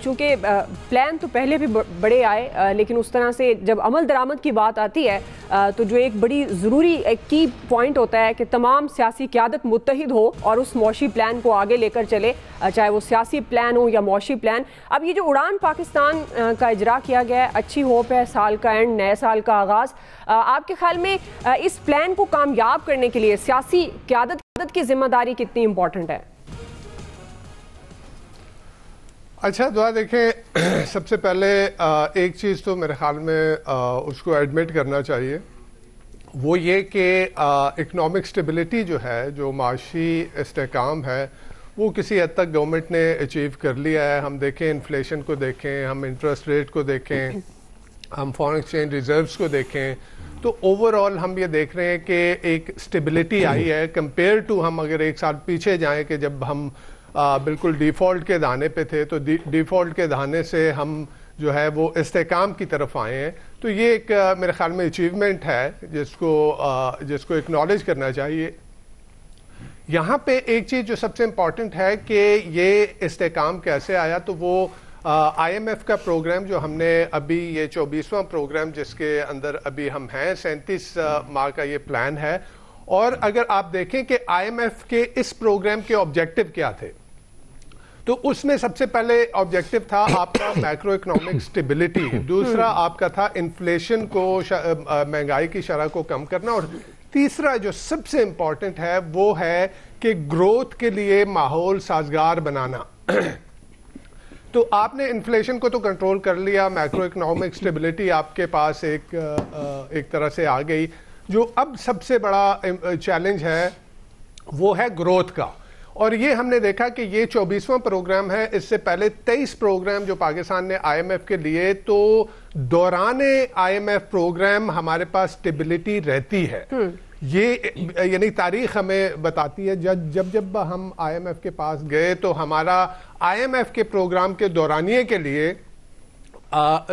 چونکہ پلان تو پہلے بھی بڑے آئے لیکن اس طرح سے جب عمل درآمد کی بات آتی ہے تو جو ایک بڑی ضروری ایک کی پوائنٹ ہوتا ہے کہ تمام سیاسی قیادت متحد ہو اور اس معاشی پلان کو آگے لے کر چلے، چاہے وہ سیاسی پلان ہو یا معاشی پلان۔ اب یہ جو اڑان پاکستان کا اجرا کیا گیا ہے، اچھی ہوپ ہے، سال کا اینڈ، نئے سال کا آغاز، آپ کے خیال میں اس پلان کو کامیاب کرنے کے لیے سیاسی قیادت کی ذمہ داری کتنی امپورٹنٹ ہے؟ اچھا دعا دیکھیں، سب سے پہلے ایک چیز تو میرے خیال میں اس کو ایڈمٹ کرنا چاہیے، وہ یہ کہ اکنامک سٹیبلٹی جو ہے، جو معاشی استحکام ہے، وہ کسی حد تک گورنمنٹ نے اچیو کر لیا ہے۔ ہم دیکھیں انفلیشن کو دیکھیں، ہم انٹرسٹ ریٹ کو دیکھیں، ہم فارن ایکسچینج ریزروز کو دیکھیں، تو اوور آل ہم یہ دیکھ رہے ہیں کہ ایک سٹیبلٹی آئی ہے کمپیئر ٹو ہم اگر ایک سال پیچھے جائیں کہ جب ہم بالکل ڈیفالٹ کے دہانے پہ تھے، تو ڈیفالٹ کے دہانے سے ہم جو ہے وہ استحکام کی طرف آئے ہیں۔ تو یہ ایک میرے خیال میں اچیومنٹ ہے جس کو اکنالج کرنا چاہیے۔ یہاں پہ ایک چیز جو سب سے امپورٹنٹ ہے کہ یہ استحکام کیسے آیا، تو وہ آئی ایم ایف کا پروگرام جو ہم نے ابھی یہ 24واں پروگرام جس کے اندر ابھی ہم ہیں، 37 ماہ کا یہ پلان ہے۔ اور اگر آپ دیکھیں کہ آئی ایم ایف کے اس پروگرام کے آبجیکٹو کیا تھے، تو اس میں سب سے پہلے آبجیکٹو تھا آپ کا میکرو اکنامک سٹیبلٹی، دوسرا آپ کا تھا انفلیشن کو، مہنگائی کی شرح کو کم کرنا، اور تیسرا جو سب سے امپورٹنٹ ہے وہ ہے کہ گروتھ کے لیے ماحول سازگار بنانا۔ تو آپ نے انفلیشن کو تو کنٹرول کر لیا، میکرو اکنامک سٹیبلٹی آپ کے پاس ایک طرح سے آ گئی۔ جو اب سب سے بڑا چیلنج ہے وہ ہے گروتھ کا، اور یہ ہم نے دیکھا کہ یہ 24واں پروگرام ہے۔ اس سے پہلے 23 پروگرام جو پاکستان نے آئی ایم ایف کے لیے، تو دوران آئی ایم ایف پروگرام ہمارے پاس سٹیبلٹی رہتی ہے۔ یہ یعنی تاریخ ہمیں بتاتی ہے جب ہم آئی ایم ایف کے پاس گئے تو ہمارا آئی ایم ایف کے پروگرام کے دورانیے کے لیے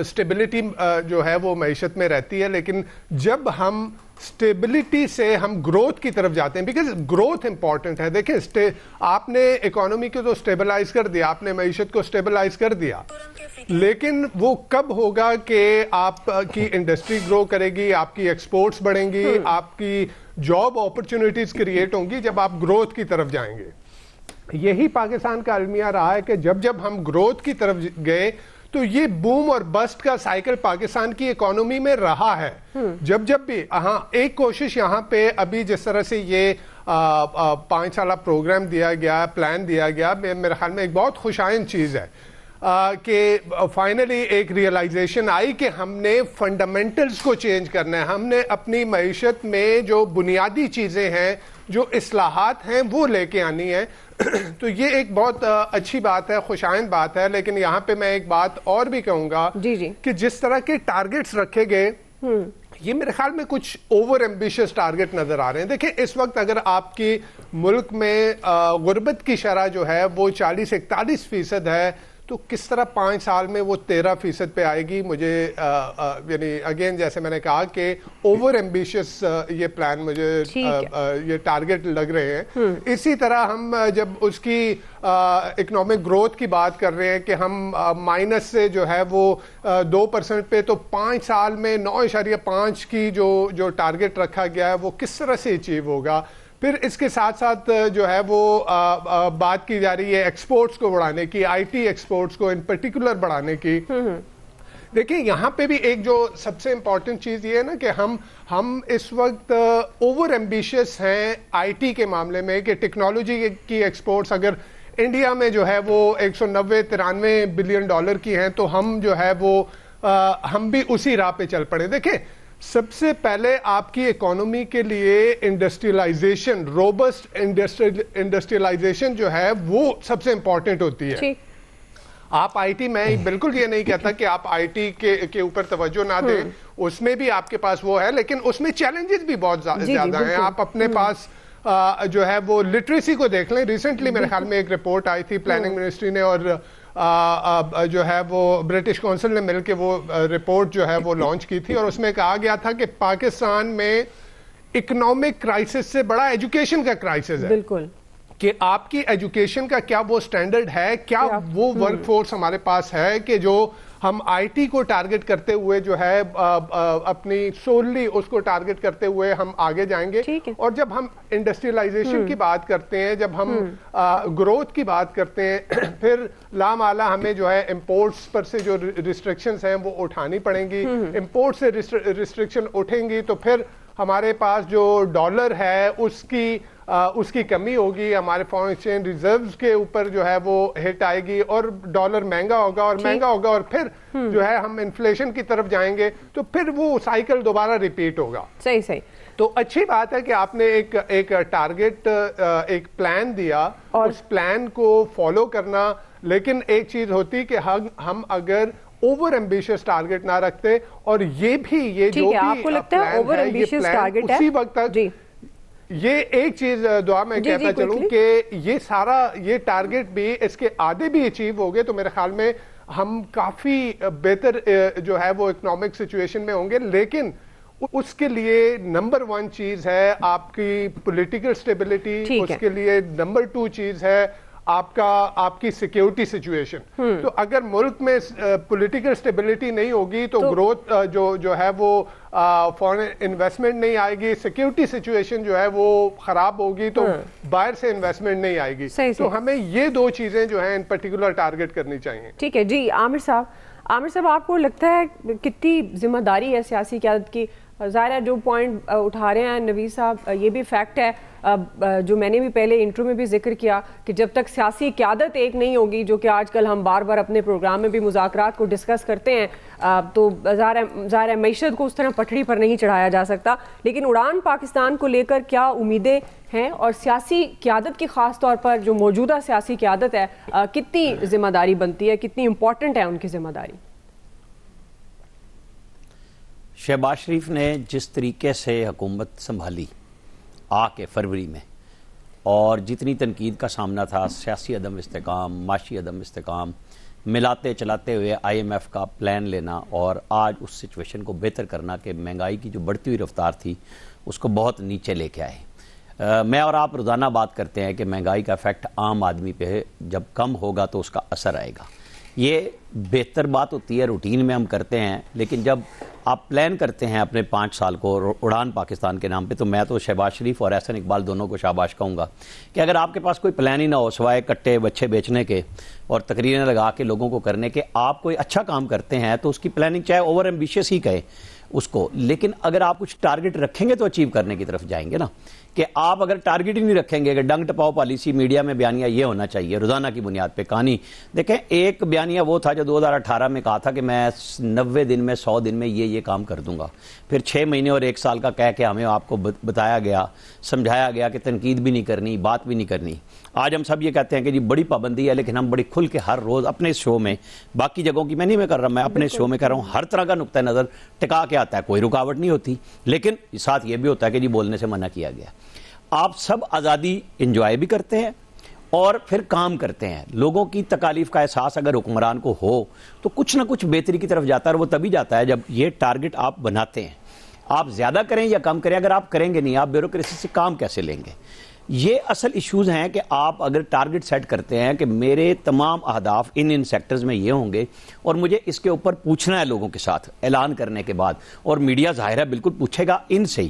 سٹیبلٹی جو ہے وہ معیشت میں رہتی ہے، لیکن جب ہم سٹیبلٹی سے ہم گروتھ کی طرف جاتے ہیں، بیکاز گروتھ امپورٹنٹ ہے۔ دیکھیں آپ نے اکانومی کو تو سٹیبلائز کر دیا، آپ نے معیشت کو سٹیبلائز کر دیا، لیکن وہ کب ہوگا کہ آپ کی انڈسٹری گرو کرے گی، آپ کی ایکسپورٹس بڑھیں گی، آپ کی جاب اپرچونٹیز کریٹ ہوں گی، جب آپ گروتھ کی طرف جائیں گے۔ یہی پاکستان کا المیہ رہا ہے کہ جب ہم گروتھ کی طرف گئے تو یہ بوم اور بسٹ کا سائیکل پاکستان کی اکانومی میں رہا ہے۔ جب بھی ایک کوشش یہاں پہ ابھی جس طرح سے یہ 5 سالہ پروگرام دیا گیا، پلان دیا گیا، میرے خیال میں ایک بہت خوشائند چیز ہے کہ فائنلی ایک ریئلائزیشن آئی کہ ہم نے فنڈامنٹلز کو چینج کرنا ہے، ہم نے اپنی معیشت میں جو بنیادی چیزیں ہیں، جو اصلاحات ہیں، وہ لے کے آنی ہے۔ تو یہ ایک بہت اچھی بات ہے، خوشائند بات ہے۔ لیکن یہاں پہ میں ایک بات اور بھی کہوں گا کہ جس طرح کے ٹارگٹس رکھے گئے، یہ میرے خیال میں کچھ اوور ایمبیشس ٹارگٹ نظر آ رہے ہیں۔ دیکھیں اس وقت اگر آپ کی ملک میں غربت کی شرح جو ہے وہ 40-41% ہے، تو کس طرح 5 سال میں وہ 13% پہ آئے گی؟ مجھے یعنی اگین جیسے میں نے کہا کہ اوور ایمبیشس یہ پلان مجھے یہ ٹارگٹ لگ رہے ہیں۔ اسی طرح ہم جب اس کی اکنامک گروتھ کی بات کر رہے ہیں کہ ہم مائنس سے جو ہے وہ 2% پہ، تو 5 سال میں 9.5 کی جو ٹارگٹ رکھا گیا ہے وہ کس طرح سے اچیو ہوگا؟ پھر اس کے ساتھ ساتھ جو ہے وہ بات کی جا رہی ہے ایکسپورٹس کو بڑھانے کی، آئی ٹی ایکسپورٹس کو ان پرٹیکولر بڑھانے کی۔ دیکھیں یہاں پہ بھی ایک جو سب سے امپورٹنٹ چیز یہ ہے نا کہ ہم اس وقت اوور ایمبیشس ہیں آئی ٹی کے معاملے میں، کہ ٹیکنالوجی کی ایکسپورٹس اگر انڈیا میں جو ہے وہ 190-93 بلین ڈالر کی ہیں، تو ہم جو ہے وہ ہم بھی اسی راہ پہ چل پڑے۔ دیکھیں سب سے پہلے آپ کی اکانومی کے لیے انڈسٹریلائزیشن، روبسٹ انڈسٹریلائزیشن جو ہے وہ سب سے امپورٹنٹ ہوتی ہے۔ آپ آئی ٹی، میں بالکل یہ نہیں کہتا کہ آپ آئی ٹی کے اوپر توجہ نہ دیں، اس میں بھی آپ کے پاس وہ ہے، لیکن اس میں چیلنجز بھی بہت زیادہ ہیں۔ آپ اپنے پاس جو ہے وہ لٹریسی کو دیکھ لیں۔ ریسنٹلی میرے خیال میں ایک رپورٹ آئی تھی پلاننگ منسٹری نے اور جو ہے وہ برٹش کونسل نے مل کے وہ رپورٹ جو ہے وہ لانچ کی تھی، اور اس میں کہا گیا تھا کہ پاکستان میں اکنامک کرائسس سے بڑا ایجوکیشن کا کرائسس ہے۔ بالکل کہ آپ کی ایجوکیشن کا کیا وہ سٹینڈرڈ ہے, کیا وہ ورک فورس ہمارے پاس ہے کہ جو ہم آئی ٹی کو ٹارگٹ کرتے ہوئے جو ہے اپنی سوللی اس کو ٹارگٹ کرتے ہوئے ہم آگے جائیں گے. اور جب ہم انڈسٹریلائزیشن کی بات کرتے ہیں, جب ہم گروتھ کی بات کرتے ہیں, پھر لامالا ہمیں جو ہے امپورٹس پر سے جو ریسٹرکشنز ہیں وہ اٹھانی پڑیں گی. امپورٹ سے ریسٹرکشن اٹھیں گی تو پھر ہمارے پاس جو ڈالر ہے اس کی کمی ہوگی, ہمارے فارن ایکسچینج ریزروز کے اوپر جو ہے وہ ہٹ آئے گی, اور ڈالر مہنگا ہوگا اور پھر جو ہے ہم انفلیشن کی طرف جائیں گے, تو پھر وہ سائیکل دوبارہ ریپیٹ ہوگا. صحیح. تو اچھی بات ہے کہ آپ نے ایک ٹارگٹ, ایک پلان دیا, اس پلان کو فالو کرنا. لیکن ایک چیز ہوتی کہ ہم اگر اوور ایمبیشس ٹارگٹ نہ رکھتے, اور یہ جو بھی پلان ہے یہ پلان اسی وقت تک, یہ ایک چیز دعا میں کہتا چلوں کہ یہ ٹارگٹ بھی اس کے آدھے بھی اچیو ہو گئے تو میرے خیال میں ہم کافی بہتر جو ہے وہ اکنامک سچویشن میں ہوں گے. لیکن اس کے لیے نمبر 1 چیز ہے آپ کی پولیٹیکل سٹیبلٹی, اس کے لیے نمبر 2 چیز ہے آپ کی سیکیورٹی سچویشن. تو اگر ملک میں پولیٹیکل سٹیبلٹی نہیں ہوگی تو گروتھ جو ہے وہ فارن انویسٹمنٹ نہیں آئے گی, سیکیورٹی سچویشن جو ہے وہ خراب ہوگی تو باہر سے انویسٹمنٹ نہیں آئے گی. تو ہمیں یہ 2 چیزیں جو ہیں ان پرٹیکولر ٹارگٹ کرنی چاہیے. ٹھیک ہے جی. عامر صاحب آپ کو لگتا ہے کتنی ذمہ داری ہے سیاسی قیادت کی؟ ظاہر ہے جو پوائنٹ اٹھا رہے ہیں نویز صاحب, یہ بھی فیکٹ ہے جو میں نے بھی پہلے انٹرو میں بھی ذکر کیا کہ جب تک سیاسی قیادت ایک نہیں ہوگی, جو کہ آج کل ہم بار بار اپنے پروگرام میں بھی مذاکرات کو ڈسکس کرتے ہیں, تو ظاہر ہے معیشت کو اس طرح پٹڑی پر نہیں چڑھایا جا سکتا. لیکن اڑان پاکستان کو لے کر کیا امیدیں ہیں, اور سیاسی قیادت کی خاص طور پر جو موجودہ سیاسی قیادت ہے کتنی ذمہ داری بنتی ہے, کتنی امپورٹنٹ ہے ان کی ذمہ داری؟ شہباز شریف نے جس طریقے سے حکومت سنبھالی آ کے فروری میں, اور جتنی تنقید کا سامنا تھا, سیاسی عدم استحکام, معاشی عدم استحکام, ملاتے چلاتے ہوئے IMF کا پلان لینا, اور آج اس سچویشن کو بہتر کرنا کہ مہنگائی کی جو بڑھتی ہوئی رفتار تھی اس کو بہت نیچے لے کے آئے. میں اور آپ روزانہ بات کرتے ہیں کہ مہنگائی کا افیکٹ عام آدمی پہ جب کم ہوگا تو اس کا اثر آئے گا. یہ بہتر بات ہوتی ہے, روٹین میں ہم کرتے ہیں, لیکن جب آپ پلان کرتے ہیں اپنے 5 سال کو اڑان پاکستان کے نام پہ, تو میں تو شہباز شریف اور احسن اقبال دونوں کو شاباش کہوں گا کہ اگر آپ کے پاس کوئی پلان ہی نہ ہو سوائے کٹے بچے بیچنے کے اور تقریریں لگا کے لوگوں کو کرنے کے, آپ کوئی اچھا کام کرتے ہیں تو اس کی پلاننگ چاہے اوور ایمبیشس ہی کہے اس کو, لیکن اگر آپ کچھ ٹارگٹ رکھیں گے تو اچیو کرنے کی طرف جائیں گے نا. کہ آپ اگر ٹارگٹ ہی نہیں رکھیں گے کہ ڈنگ ٹپاؤ پالیسی, میڈیا میں بیانیہ یہ ہونا چاہیے روزانہ کی بنیاد پہ کہانی. دیکھیں ایک بیانیہ وہ تھا جو 2018 میں کہا تھا کہ میں 90 دن میں 100 دن میں یہ کام کر دوں گا, پھر 6 مہینے اور 1 سال کا کہہ کے ہمیں آپ کو بتایا گیا, سمجھایا گیا کہ تنقید بھی نہیں کرنی, بات بھی نہیں کرنی. آج ہم سب یہ کہتے ہیں کہ جی بڑی پابندی ہے, لیکن ہم بڑی کھل کے ہر روز اپنے اس شو میں, باقی جگہوں کی میں نہیں کر رہا, میں اپنے شو میں کر رہا ہوں, ہر طرح کا نقطہ نظر ٹکا کے آتا ہے, کوئی رکاوٹ نہیں ہوتی. لیکن ساتھ یہ بھی ہوتا ہے کہ جی بولنے سے منع کیا گیا. آپ سب آزادی انجوائے بھی کرتے ہیں اور پھر کام کرتے ہیں. لوگوں کی تکالیف کا احساس اگر حکمران کو ہو تو کچھ نہ کچھ بہتری کی طرف جاتا ہے, اور وہ تبھی جاتا ہے جب یہ ٹارگٹ آپ بناتے ہیں. آپ زیادہ کریں یا کم کریں, اگر آپ کریں گے نہیں, آپ بیوروکریسی سے کام کیسے لیں گے؟ یہ اصل ایشوز ہیں کہ آپ اگر ٹارگٹ سیٹ کرتے ہیں کہ میرے تمام اہداف ان سیکٹرز میں یہ ہوں گے, اور مجھے اس کے اوپر پوچھنا ہے لوگوں کے ساتھ اعلان کرنے کے بعد, اور میڈیا ظاہر ہے بالکل پوچھے گا ان سے ہی,